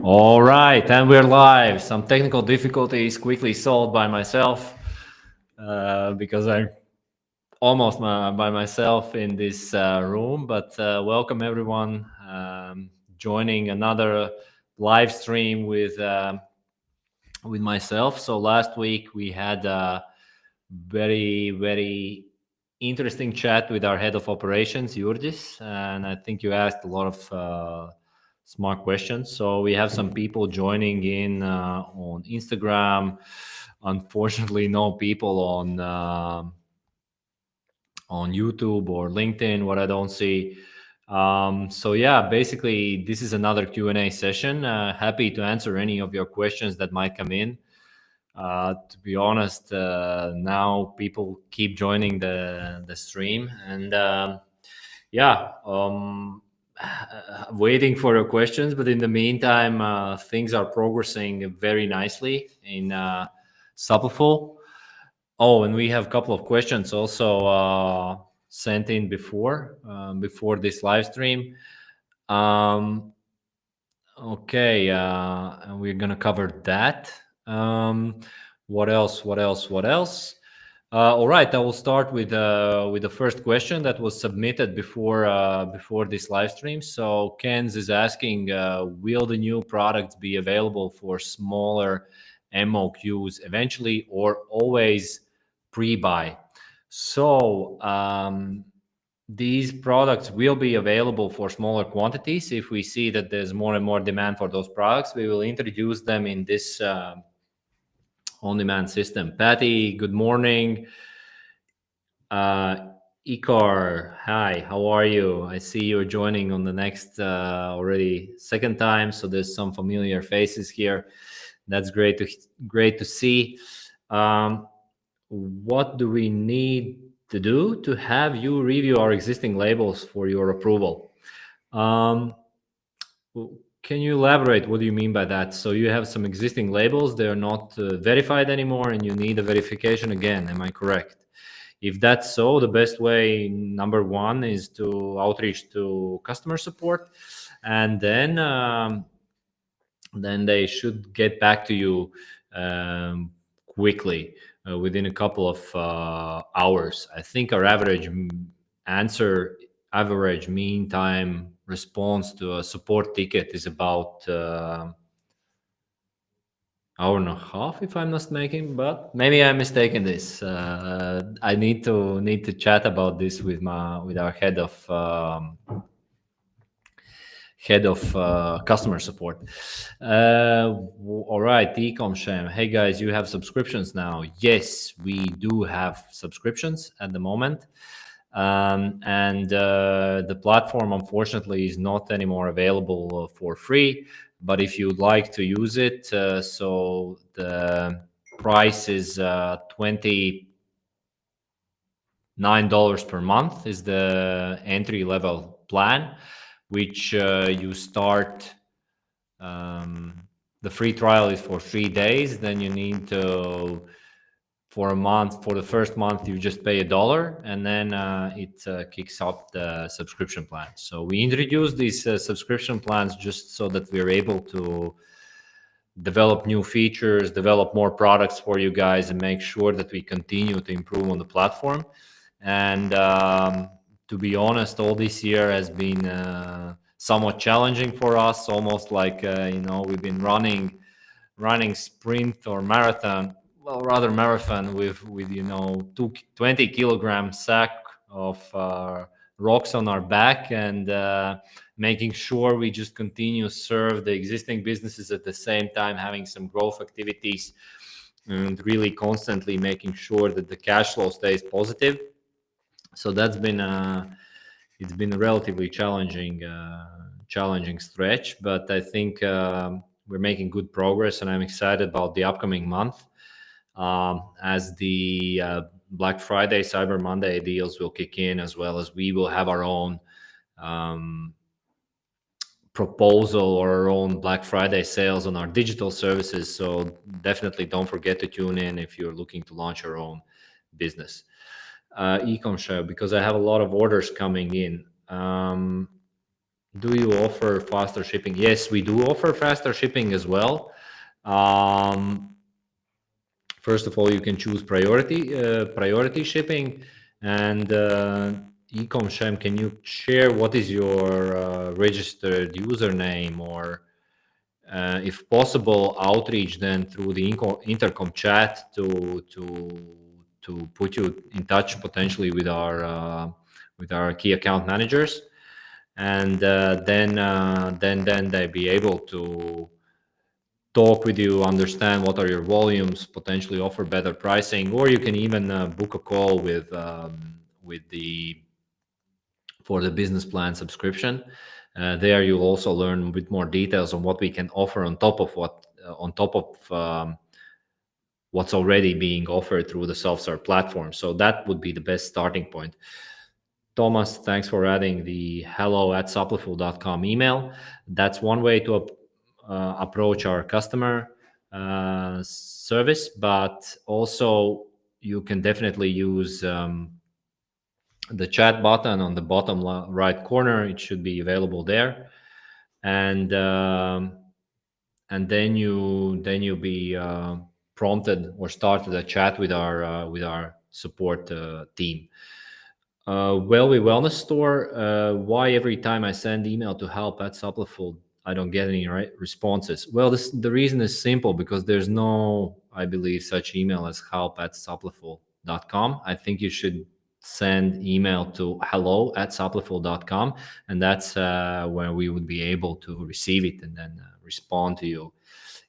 All right, and we're live. Some technical difficulties quickly solved by myself because I'm almost by myself in this room. But welcome everyone joining another live stream with myself. So last week we had a very interesting chat with our head of operations, Jurdis, and I think you asked a lot of smart questions. So we have some people joining in on Instagram. Unfortunately, no people on YouTube or LinkedIn. What I don't see. So yeah, basically, this is another Q&A session. Happy to answer any of your questions that might come in. To be honest, now people keep joining the stream, and yeah, waiting for your questions. But in the meantime, things are progressing very nicely in Supliful. Oh, and we have a couple of questions also sent in before this live stream. Okay, and we're gonna cover that. What else? What else? What else? All right, I will start with the first question that was submitted before this live stream. So Ken's is asking, will the new products be available for smaller MOQs eventually, or always pre-buy? So these products will be available for smaller quantities. If we see that there's more and more demand for those products, we will introduce them in this on-demand system. Patty, good morning. Ikar, hi, how are you? I see you're joining on the next already second time, so there's some familiar faces here. That's great to see. What do we need to do to have you review our existing labels for your approval? Can you elaborate? What do you mean by that? So you have some existing labels, they're not verified anymore, and you need a verification again. Am I correct? If that's so, the best way, number one, is to outreach to customer support, and then they should get back to you quickly within a couple of hours. I think our average mean time response to a support ticket is about hour and a half, if I'm not mistaken. But maybe I'm mistaken. This I need to chat about this with our head of customer support. All right, Ecom Shem. Hey guys, you have subscriptions now. Yes, we do have subscriptions at the moment. And the platform, unfortunately, is not anymore available for free. But if you'd like to use it, so the price is $29 per month is the entry level plan, which you start. The free trial is for 3 days. Then you need to, for the first month, you just pay $1, and then it kicks off the subscription plan. So we introduced these subscription plans just so that we're able to develop new features, develop more products for you guys, and make sure that we continue to improve on the platform. And to be honest, all this year has been somewhat challenging for us, almost like we've been running sprint or marathon, well, rather marathon with 20 kilogram sack of rocks on our back, and making sure we just continue to serve the existing businesses at the same time, having some growth activities, and really constantly making sure that the cash flow stays positive. So that's been it's been a relatively challenging stretch, but I think we're making good progress, and I'm excited about the upcoming month as the Black Friday, Cyber Monday deals will kick in, as well as we will have our own proposal or our own Black Friday sales on our digital services. So definitely don't forget to tune in if you're looking to launch your own business. Ecom Show, because I have a lot of orders coming in. Do you offer faster shipping? Yes, we do offer faster shipping as well. Um, First of all, you can choose priority shipping. And Ecom Shem, can you share what is your registered username, or if possible, outreach then through the intercom chat to put you in touch potentially with our key account managers, and then they be able to talk with you, understand what are your volumes, potentially offer better pricing, or you can even book a call with the for the business plan subscription. There you'll also learn a bit more details on what we can offer on top of what's already being offered through the self-serve platform. So that would be the best starting point. Thomas, thanks for adding the hello@supliful.com email. That's one way to approach our customer service, but also you can definitely use the chat button on the bottom right corner. It should be available there, and then you'll be prompted or started a chat with our support team. Wellness store. Why every time I send email to help@Supliful, I don't get any responses? Well, the reason is simple, because there's no, I believe, such email as help@supliful.com. I think you should send email to hello@supliful.com, and that's where we would be able to receive it and then respond to you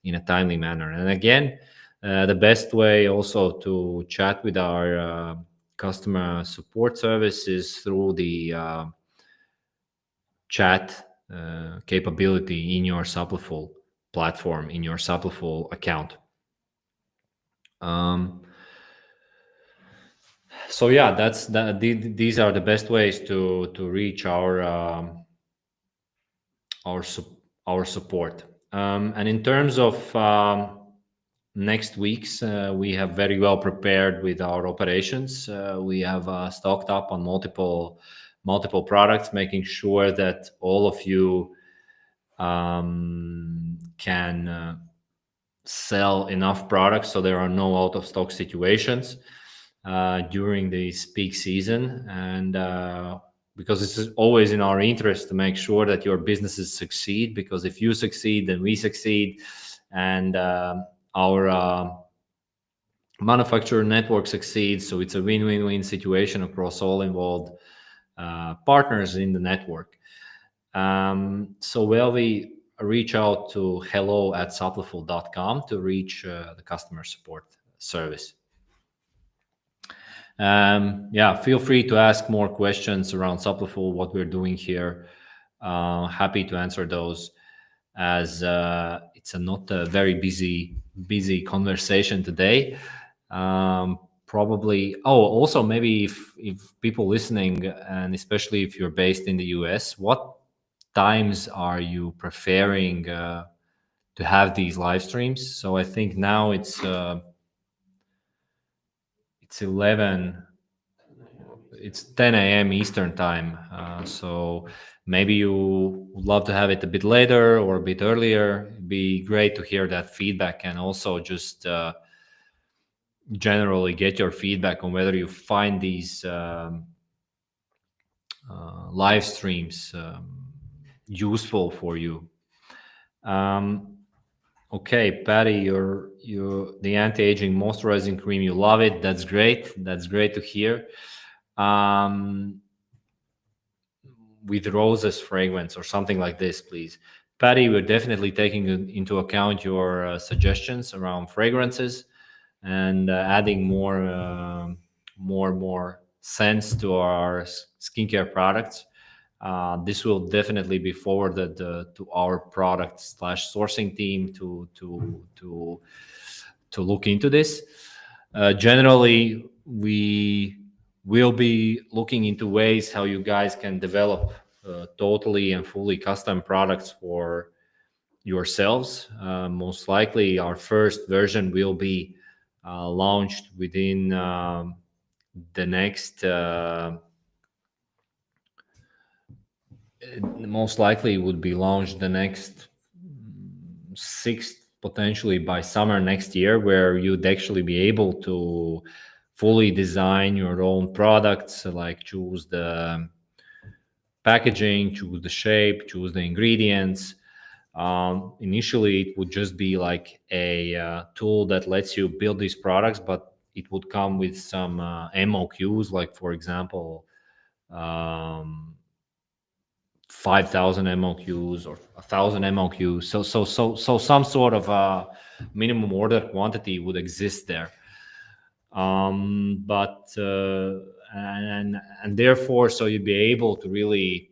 in a timely manner. And again, the best way also to chat with our customer support service is through the chat capability in your Supliful platform, in your Supliful account. So yeah, that's that. These are the best ways to reach our our support. And in terms of next weeks, we have very well prepared with our operations. We have stocked up on multiple products, making sure that all of you can sell enough products so there are no out of stock situations during this peak season. And because it's always in our interest to make sure that your businesses succeed, because if you succeed, then we succeed, and our manufacturer network succeeds. So it's a win-win-win situation across all involved partners in the network. So we reach out to hello@supliful.com to reach the customer support service. Yeah, feel free to ask more questions around Supliful, what we're doing here. Happy to answer those, as it's not a very busy conversation today. Probably. Oh, also maybe if people listening, and especially if you're based in the US, what times are you preferring to have these live streams? So I think now it's 11. It's 10 a.m. Eastern time. So maybe you would love to have it a bit later or a bit earlier. It'd be great to hear that feedback, and also just generally get your feedback on whether you find these live streams useful for you. Okay, Patty, you the anti-aging moisturizing cream, you love it. That's great. That's great to hear. With roses fragrance or something like this, please. Patty, we're definitely taking into account your suggestions around fragrances, and adding more scents to our skincare products. This will definitely be forwarded to our product / sourcing team to look into this. Generally, we will be looking into ways how you guys can develop totally and fully custom products for yourselves. Most likely, our first version will be launched within the next most likely would be launched the next six, potentially by summer next year, where you'd actually be able to fully design your own products, like choose the packaging, choose the shape, choose the ingredients. Initially, it would just be like a tool that lets you build these products, but it would come with some MOQs, like for example, um, 5,000 MOQs or 1,000 MOQs. So some sort of minimum order quantity would exist there. But and therefore, so you'd be able to really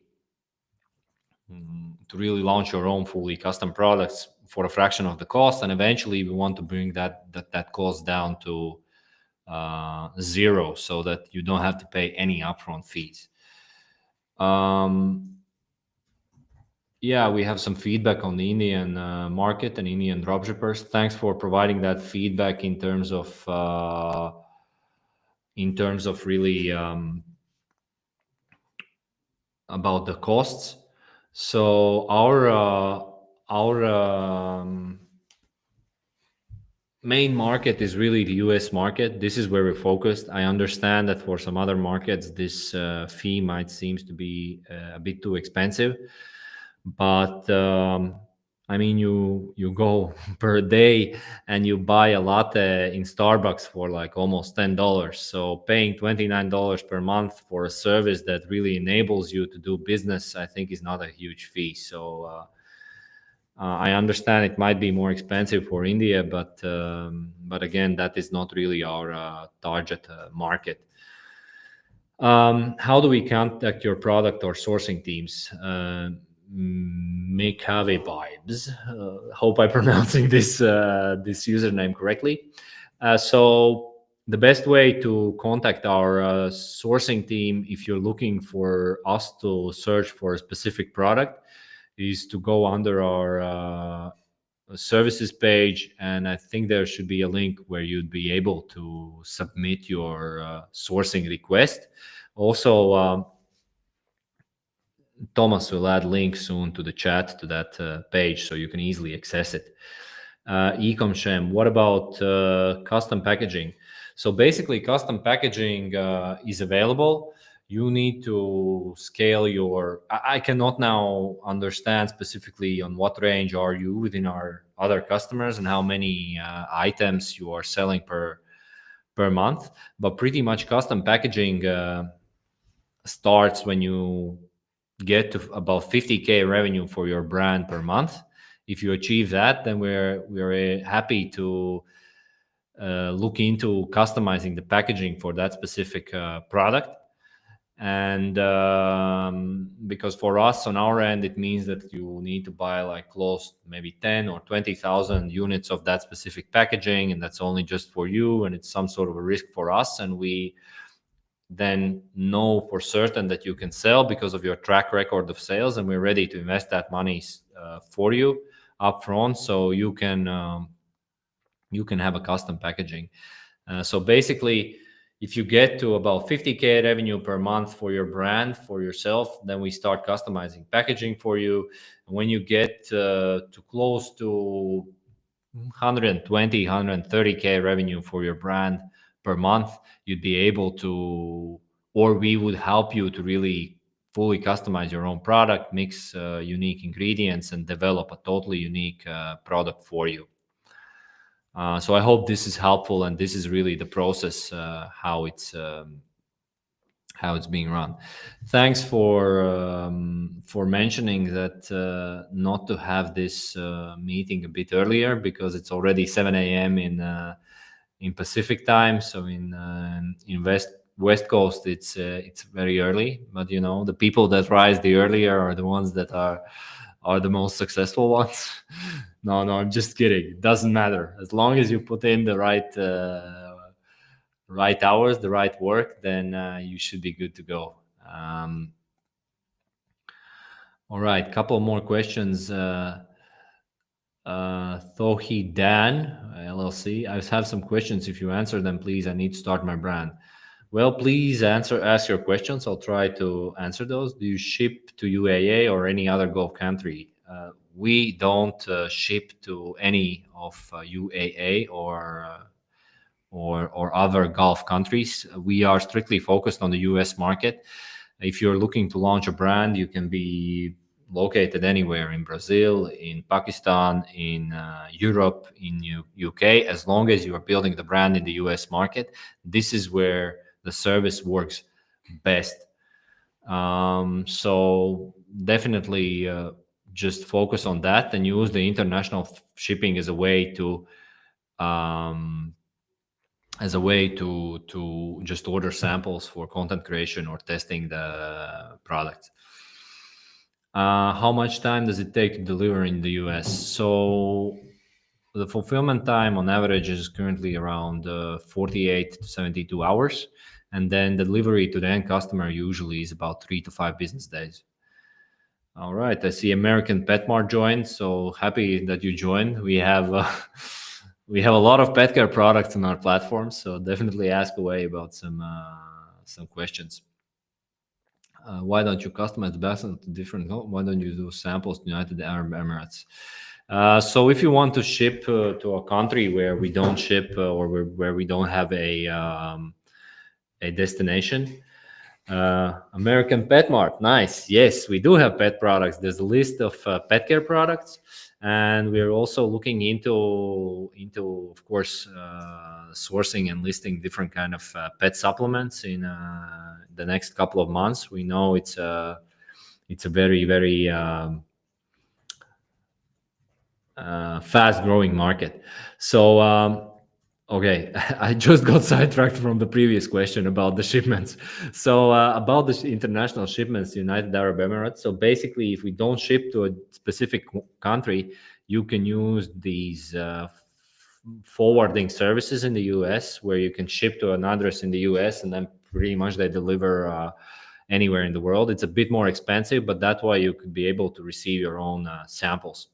launch your own fully custom products for a fraction of the cost, and eventually we want to bring that cost down to zero, so that you don't have to pay any upfront fees. Um, yeah, we have some feedback on the Indian market and Indian dropshippers. Thanks for providing that feedback in terms of really about the costs. So our main market is really the US market. This is where we're focused. I understand that for some other markets, this fee might seems to be a bit too expensive, but I mean, you go per day and you buy a latte in Starbucks for like almost $10. So paying $29 per month for a service that really enables you to do business, I think, is not a huge fee. So I understand it might be more expensive for India, but again, that is not really our target market. How do we contact your product or sourcing teams? Mikave Vibes. Hope I'm pronouncing this username correctly. So the best way to contact our sourcing team, if you're looking for us to search for a specific product, is to go under our services page, and I think there should be a link where you'd be able to submit your sourcing request. Also, Thomas will add links soon to the chat to that page, so you can easily access it. Ecom what about custom packaging? So basically, custom packaging is available. You need to scale your. I cannot now understand specifically on what range are you within our other customers and how many items you are selling per month. But pretty much custom packaging starts when you get to about 50K revenue for your brand per month. If you achieve that, then we're happy to look into customizing the packaging for that specific product. And because for us on our end, it means that you need to buy like close maybe 10 or 20,000 units of that specific packaging, and that's only just for you, and it's some sort of a risk for us, and we then know for certain that you can sell because of your track record of sales, and we're ready to invest that money for you upfront, so you can have a custom packaging. So basically, if you get to about 50K revenue per month for your brand, for yourself, then we start customizing packaging for you. And when you get to close to 120, 130K revenue for your brand per month, you'd be able to, or we would help you to really fully customize your own product, mix unique ingredients, and develop a totally unique product for you. So I hope this is helpful, and this is really the process how it's being run. Thanks for mentioning that not to have this meeting a bit earlier, because it's already 7 a.m. in Pacific time. So in West Coast, it's very early. But you know, the people that rise the earlier are the ones that are the most successful ones. No, I'm just kidding. It doesn't matter, as long as you put in the right hours, the right work, then you should be good to go. All right, couple more questions. Thohi Dan LLC. I have some questions. If you answer them, please. I need to start my brand. Well, please ask your questions. I'll try to answer those. Do you ship to UAE or any other Gulf country? We don't ship to any of UAE or other Gulf countries. We are strictly focused on the US market. If you're looking to launch a brand, you can be located anywhere in Brazil, in Pakistan, in Europe, in UK, as long as you are building the brand in the US market. This is where the service works best. So definitely just focus on that and use the international shipping um, as a way to just order samples for content creation or testing the product. How much time does it take to deliver in the US? So the fulfillment time on average is currently around 48 to 72 hours. And then delivery to the end customer usually is about 3 to 5 business days. All right, I see American Pet Mart joined, so happy that you joined. We have we have a lot of pet care products on our platform, so definitely ask away about some questions. Why don't you customize the basket to different? Why don't you do samples to United Arab Emirates? So if you want to ship to a country where we don't ship or where we don't have a destination, American Pet Mart, nice. Yes, we do have pet products. There's a list of pet care products, and we're also looking into of course, sourcing and listing different kind of pet supplements in the next couple of months. We know it's a very fast growing market. So okay, I just got sidetracked from the previous question about the shipments. So about the international shipments, United Arab Emirates. So basically, if we don't ship to a specific country, you can use these forwarding services in the US, where you can ship to an address in the US, and then pretty much they deliver anywhere in the world. It's a bit more expensive, but that way you could be able to receive your own samples.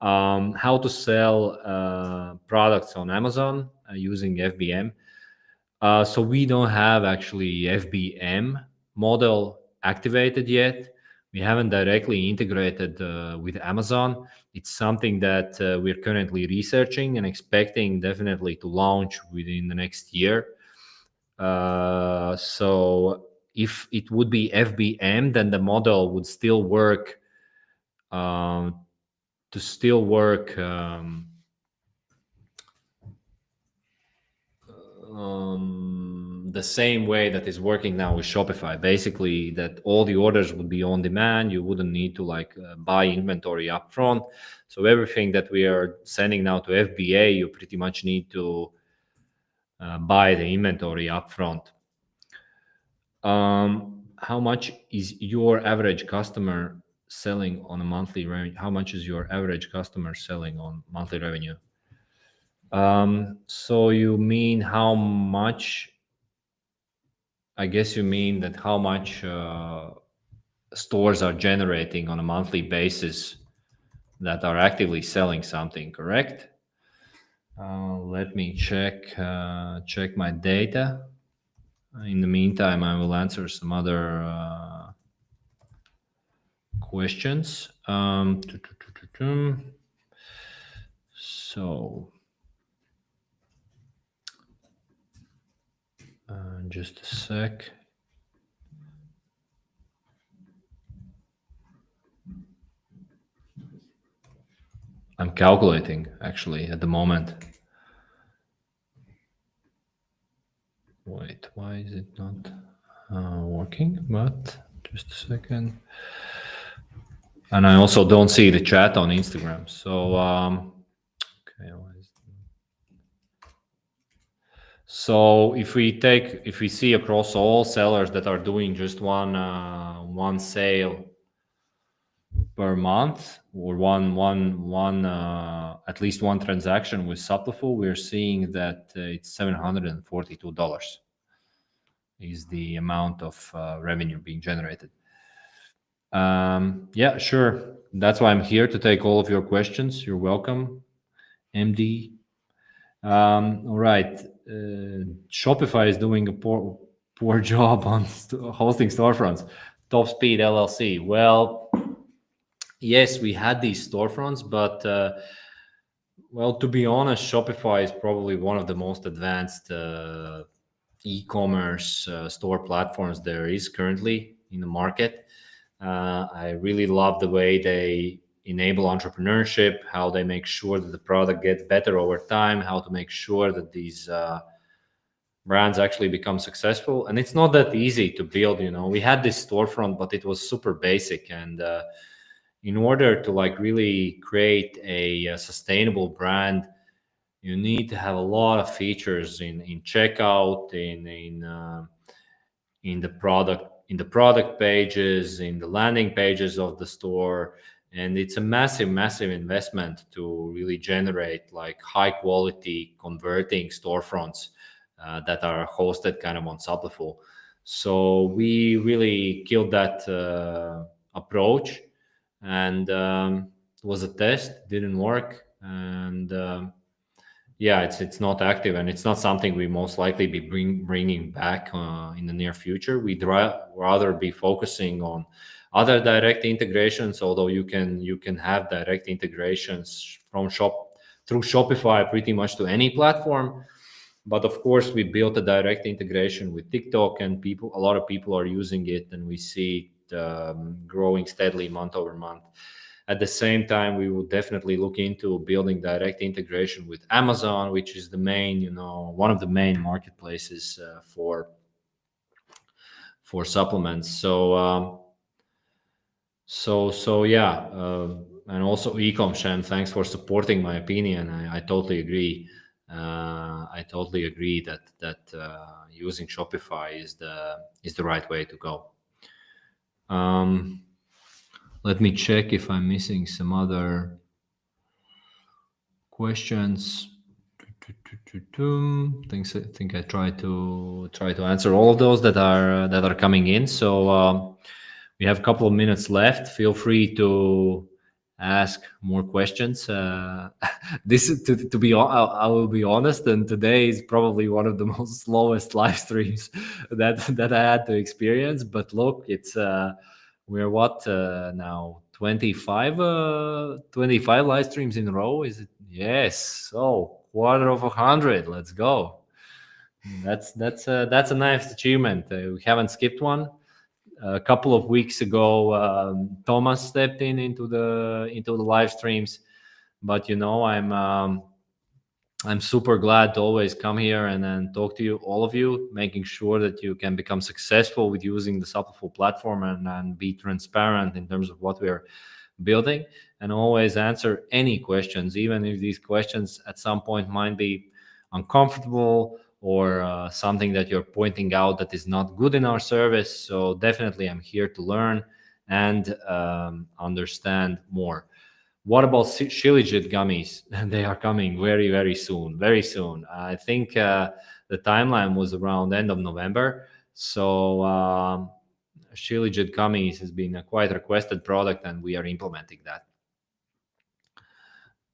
How to sell products on Amazon using FBM. So we don't have actually FBM model activated yet. We haven't directly integrated with Amazon. It's something that we're currently researching and expecting definitely to launch within the next year. So if it would be FBM, then the model would still work to still work the same way that is working now with Shopify. Basically, that all the orders would be on demand. You wouldn't need to buy inventory up front. So everything that we are sending now to FBA, you pretty much need to buy the inventory up front. How much is your average customer selling on a monthly revenue? How much is your average customer selling on monthly revenue? So you mean how much? I guess you mean that how much stores are generating on a monthly basis that are actively selling something, correct? Let me check my data. In the meantime, I will answer some other questions. So, just a sec. I'm calculating actually at the moment. Wait, why is it not working? But just a second. And I also don't see the chat on Instagram. So, okay. So if we see across all sellers that are doing just one sale per month, or one at least one transaction with Supliful, we're seeing that it's $742 is the amount of revenue being generated. Yeah, sure. That's why I'm here, to take all of your questions. You're welcome, MD. All right. Shopify is doing a poor job on hosting storefronts. Top Speed LLC. Well, yes, we had these storefronts, but well, to be honest, Shopify is probably one of the most advanced e-commerce store platforms there is currently in the market. I really love the way they enable entrepreneurship, how they make sure that the product gets better over time, how to make sure that these brands actually become successful. And it's not that easy to build. We had this storefront, but it was super basic. And in order to like really create a sustainable brand, you need to have a lot of features in checkout, in the product pages, in the landing pages of the store. And it's a massive investment to really generate like high quality converting storefronts that are hosted kind of on Supliful. So we really killed that approach, and it was a test, didn't work. And yeah, it's not active, and it's not something we most likely be bringing back in the near future. We'd rather be focusing on other direct integrations, although you can have direct integrations from shop through Shopify pretty much to any platform. But of course, we built a direct integration with TikTok, and a lot of people are using it, and we see it growing steadily month over month. At the same time, we will definitely look into building direct integration with Amazon, which is the main, one of the main marketplaces for supplements. So yeah, and also Ecom Shen, thanks for supporting my opinion. I totally agree. I totally agree that using Shopify is the right way to go. Let me check if I'm missing some other questions. Think I try to answer all of those that are coming in. So we have a couple of minutes left. Feel free to ask more questions. This is to be. I will be honest, and today is probably one of the most slowest live streams that I had to experience. But look, it's we're what now 25 live streams in a row. Is it? Yes. So quarter of 100. Let's go. That's a nice achievement. We haven't skipped one. A couple of weeks ago, Thomas stepped into the live streams, but I'm super glad to always come here and then talk to you, all of you, making sure that you can become successful with using the Supliful platform, and be transparent in terms of what we're building, and always answer any questions, even if these questions at some point might be uncomfortable, or something that you're pointing out that is not good in our service. So definitely I'm here to learn and understand more. What about Shilajit gummies? They are coming very soon. Very soon. I think the timeline was around end of November. So Shilajit gummies has been a quite requested product, and we are implementing that.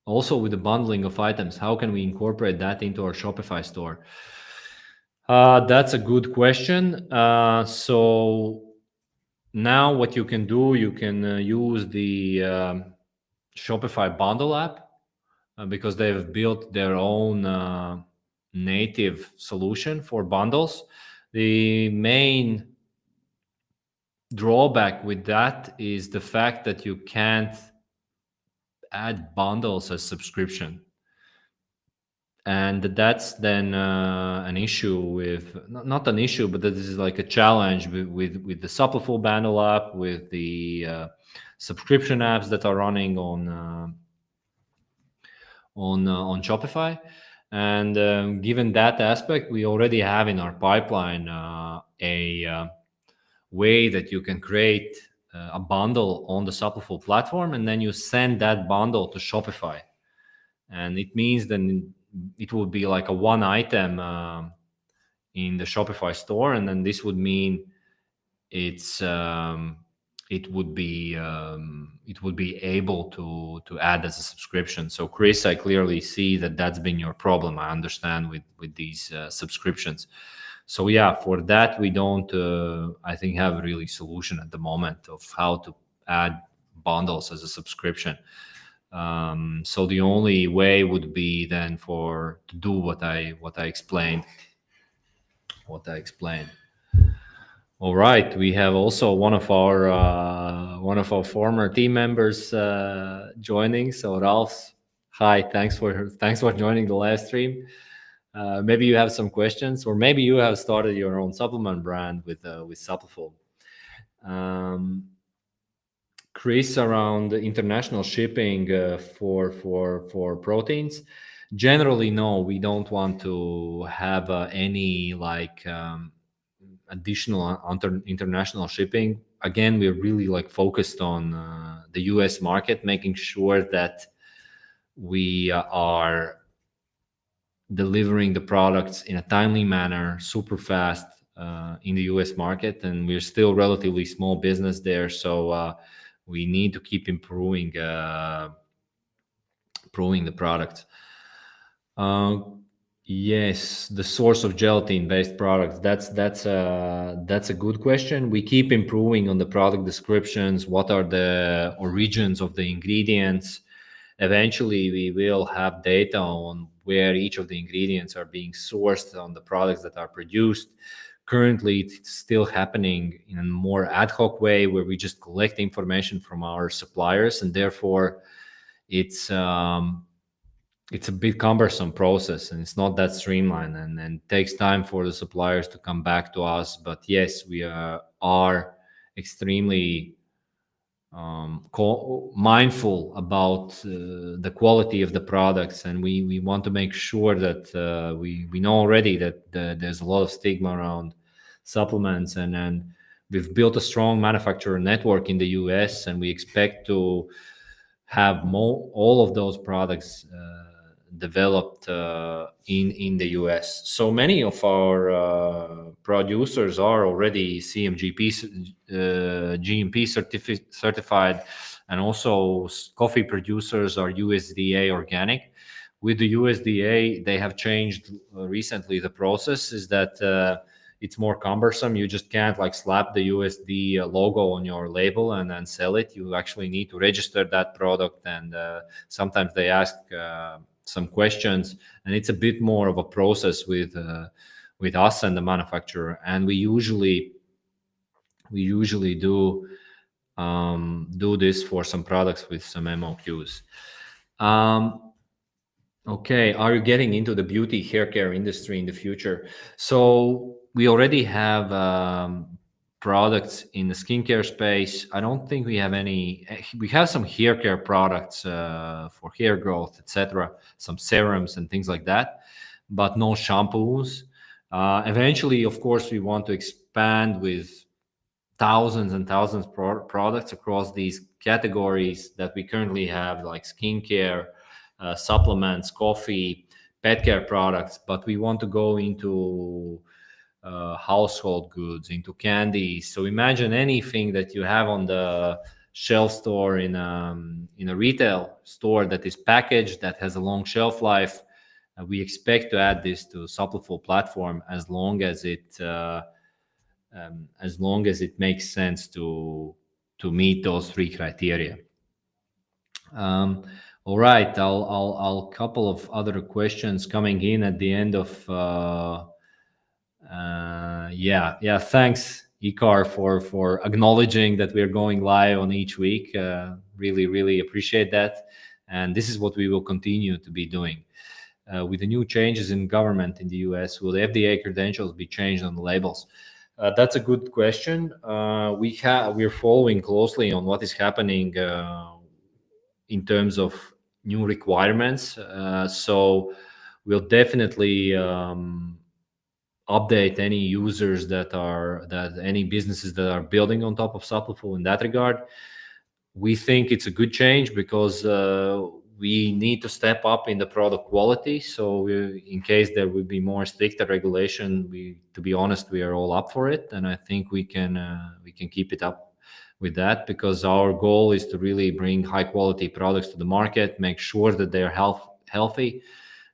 Also, with the bundling of items, how can we incorporate that into our Shopify store? That's a good question. So now what you can do, you can use the Shopify bundle app, because they've built their own native solution for bundles. The main drawback with that is the fact that you can't add bundles as subscription, and that's then an issue with, not an issue, but this is like a challenge with the Supliful bundle app, with the subscription apps that are running on Shopify. And given that aspect, we already have in our pipeline a way that you can create a bundle on the Supliful platform, and then you send that bundle to Shopify. And it means then it would be like a one item in the Shopify store, and then this would mean it's it would be able to add as a subscription. So Chris, I clearly see that that's been your problem. I understand with these subscriptions. So yeah, for that we don't I think have a really solution at the moment of how to add bundles as a subscription. So the only way would be then for to do what I explained. All right, we have also one of our former team members joining. So Ralph, hi, thanks for joining the live stream. Maybe you have some questions, or maybe you have started your own supplement brand with Supliful. Um, Chris, around international shipping for proteins. Generally, no, we don't want to have any like additional international shipping. Again, we're really like focused on the U.S. market, making sure that we are delivering the products in a timely manner, super fast in the U.S. market, and we're still relatively small business there, so we need to keep improving the product. Uh, yes, the source of gelatin-based products. That's a good question. We keep improving on the product descriptions. What are the origins of the ingredients? Eventually, we will have data on where each of the ingredients are being sourced on the products that are produced. Currently, it's still happening in a more ad hoc way where we just collect information from our suppliers, and therefore it's um, it's a bit cumbersome process and it's not that streamlined, and takes time for the suppliers to come back to us. But yes, we are extremely mindful about the quality of the products, and we want to make sure that we know already that there's a lot of stigma around supplements, and we've built a strong manufacturer network in the US, and we expect to have all of those products developed in the US. So many of our producers are already GMP certified, and also coffee producers are USDA organic. With the USDA, they have changed recently. The process is that it's more cumbersome. You just can't like slap the USD logo on your label and then sell it. You actually need to register that product, and sometimes they ask some questions, and it's a bit more of a process with us and the manufacturer. And we usually do this for some products with some MOQs. Okay, are you getting into the beauty hair care industry in the future? So we already have products in the skincare space. I don't think we have any. We have some hair care products for hair growth, etc. Some serums and things like that, but no shampoos. Eventually, of course, we want to expand with thousands and thousands products across these categories that we currently have, like skincare, supplements, coffee, pet care products. But we want to go into household goods, into candies. So imagine anything that you have on the shelf store in a retail store that is packaged, that has a long shelf life. We expect to add this to Supliful platform as long as it makes sense to meet those three criteria. All right, I'll couple of other questions coming in at the end of. Yeah. Thanks, Ikar, for acknowledging that we're going live on each week. Really appreciate that, and this is what we will continue to be doing. With the new changes in government in the US, will the FDA credentials be changed on the labels? That's a good question. We're following closely on what is happening in terms of new requirements. So we'll definitely update any users that any businesses that are building on top of Supliful in that regard. We think it's a good change because we need to step up in the product quality. So in case there would be more stricter regulation, to be honest, we are all up for it, and I think we can keep it up. with that, because our goal is to really bring high quality products to the market, make sure that they are healthy,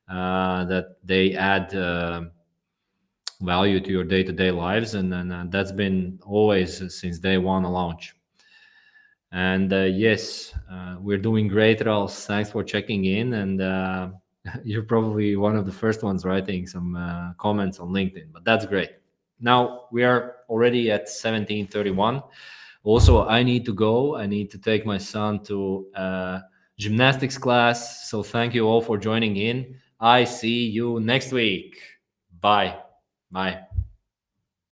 that they add value to your day-to-day lives, and then that's been always since day one of launch. And yes, we're doing great, Ralph. Thanks for checking in. And you're probably one of the first ones writing some comments on LinkedIn, but that's great. Now we are already at 17:31. Also, I need to go. I need to take my son to gymnastics class. So thank you all for joining in. I see you next week. Bye. Bye.